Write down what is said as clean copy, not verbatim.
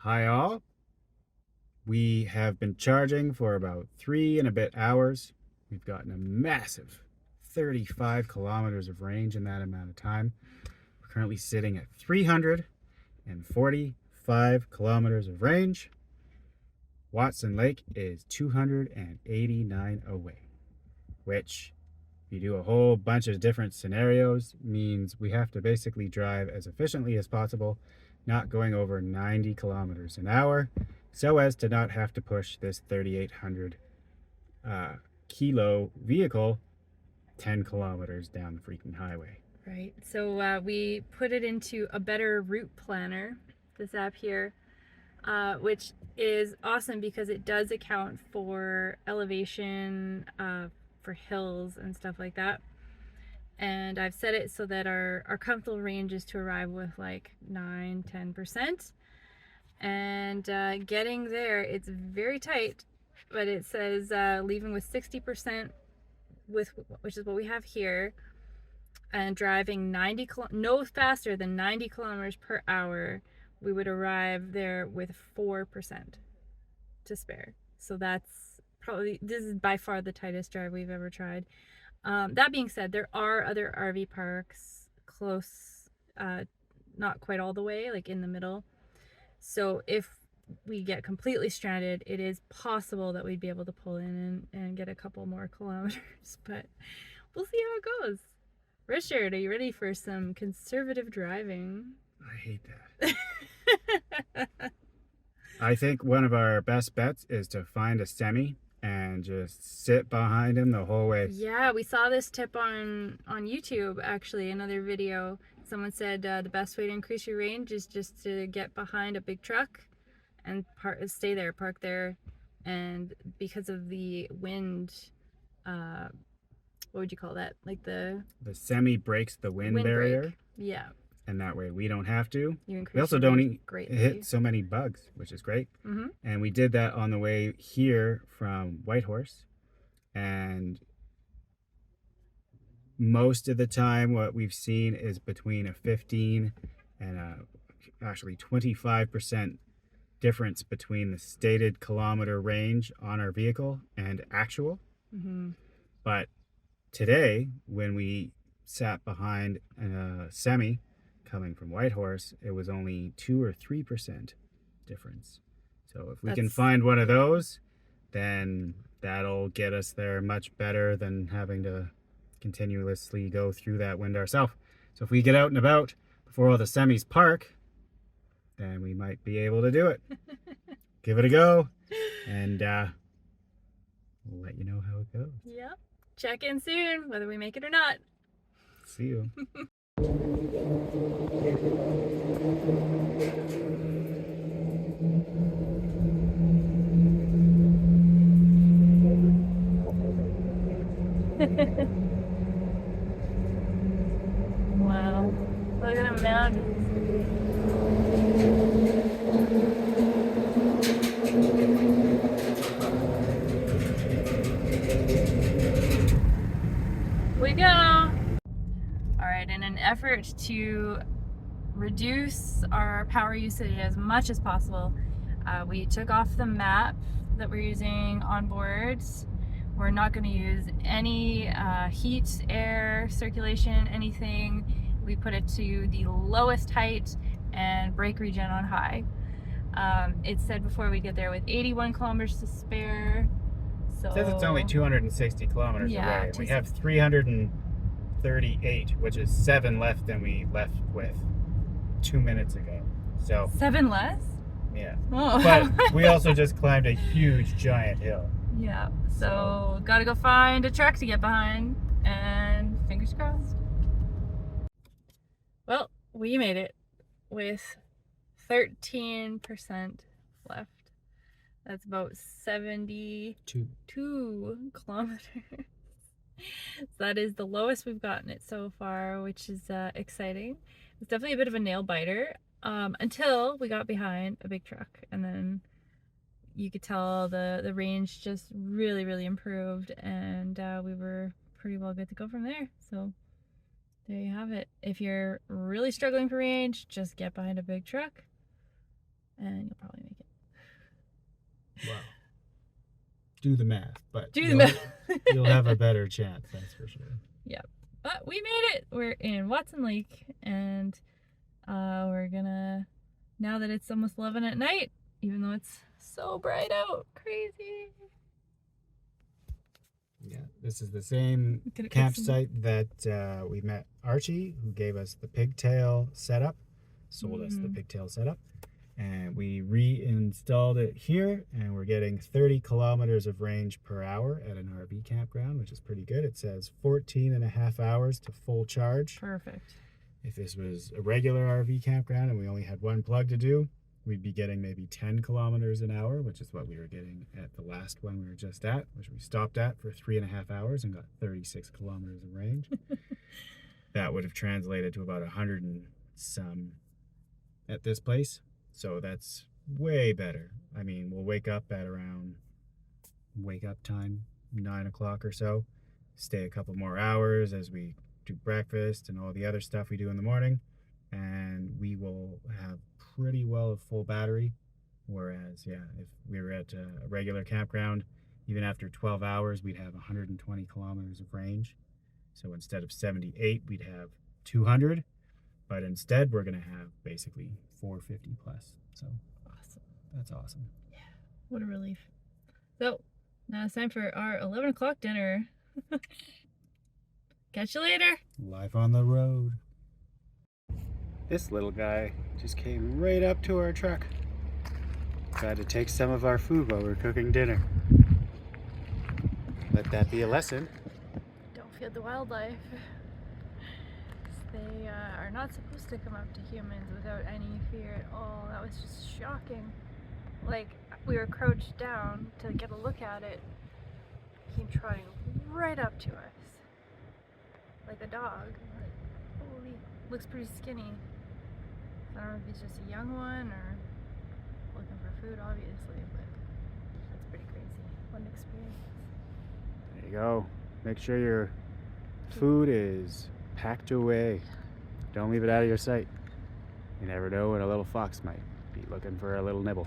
Hi all. We have been charging for about 3 and a bit hours. We've gotten a massive 35 kilometers of range in that amount of time. We're currently sitting at 345 kilometers of range. Watson Lake is 289 away, which, if you do a whole bunch of different scenarios, means we have to basically drive as efficiently as possible, not going over 90 kilometers an hour, so as to not have to push this 3,800 kilo vehicle 10 kilometers down the freaking highway. Right. So we put it into a better route planner, this app here, which is awesome because it does account for elevation, for hills and stuff like that. And I've set it so that our comfortable range is to arrive with like 9-10%. And getting there, it's very tight, but it says leaving with 60%, which is what we have here, and driving no faster than 90 kilometers per hour, we would arrive there with 4% to spare. So this is by far the tightest drive we've ever tried. That being said, there are other RV parks close, not quite all the way, like in the middle. So if we get completely stranded, it is possible that we'd be able to pull in and get a couple more kilometers, but we'll see how it goes. Richard, are you ready for some conservative driving? I hate that. I think one of our best bets is to find a semi and just sit behind him the whole way. Yeah, we saw this tip on YouTube, actually, another video. Someone said the best way to increase your range is just to get behind a big truck and park there. And because of the wind, what would you call that? Like the semi breaks the wind barrier. Break. Yeah. And that way we don't have to. We also don't hit so many bugs, which is great. Mm-hmm. And we did that on the way here from Whitehorse. And most of the time what we've seen is between a 15 and actually 25% difference between the stated kilometer range on our vehicle and actual. Mm-hmm. But today, when we sat behind a semi coming from Whitehorse, it was only 2 or 3% difference. So if we can find one of those, then that'll get us there much better than having to continuously go through that wind ourselves. So if we get out and about before all the semis park, then we might be able to do it. Give it a go, and we'll let you know how it goes. Yep. Check in soon, whether we make it or not. See you. Wow. Look at the mountains. We go. All right, in an effort to reduce our power usage as much as possible, we took off the map that we're using on board. We're not going to use any heat, air, circulation, anything. We put it to the lowest height and brake regen on high. It said before we get there with 81 kilometers to spare. So it says it's only 260 kilometers away. We have 338, which is 7 less than we left with 2 minutes ago. So 7 less? Yeah. Oh. But we also just climbed a huge giant hill. Yeah. So gotta go find a truck to get behind, and fingers crossed. Well, we made it with 13% left. That's about 72 kilometers. That is the lowest we've gotten it so far, which is exciting. It's definitely a bit of a nail biter until we got behind a big truck, and then you could tell the range just really improved, and we were pretty well good to go from there. So there you have it. If you're really struggling for range, just get behind a big truck. and you'll probably make it. Wow. Do the math, but Do the math. You'll have a better chance, that's for sure. Yep. But we made it. We're in Watson Lake, and we're gonna, now that it's almost 11 at night, even though it's so bright out, crazy. Yeah, this is the same campsite that we met Archie, who gave us the pigtail setup, sold us the pigtail setup, and we reinstalled it here, and we're getting 30 kilometers of range per hour at an RV campground, which is pretty good. It says 14 and a half hours to full charge. Perfect. If this was a regular RV campground and we only had one plug to do, we'd be getting maybe 10 kilometers an hour, which is what we were getting at the last one we were just at, which we stopped at for 3.5 hours and got 36 kilometers of range. That would have translated to about 100 and some at this place. So that's way better. I mean, we'll wake up at around wake up time, 9 o'clock or so, stay a couple more hours as we do breakfast and all the other stuff we do in the morning, and we will have pretty well a full battery. Whereas, yeah, if we were at a regular campground, even after 12 hours, we'd have 120 kilometers of range. So instead of 78, we'd have 200. But instead, we're going to have basically 450 plus. So awesome. That's awesome. Yeah, what a relief. So now it's time for our 11 o'clock dinner. Catch you later. Life on the road. This little guy just came right up to our truck. Tried to take some of our food while we're cooking dinner. Let that be a lesson. Don't feed the wildlife. They are not supposed to come up to humans without any fear at all. That was just shocking. Like, we were crouched down to get a look at it. He came trotting right up to us. Like a dog. Holy, looks pretty skinny. I don't know if he's just a young one or looking for food, obviously, but that's pretty crazy. What an experience. There you go. Make sure your food is packed away. Don't leave it out of your sight. You never know when a little fox might be looking for a little nibble.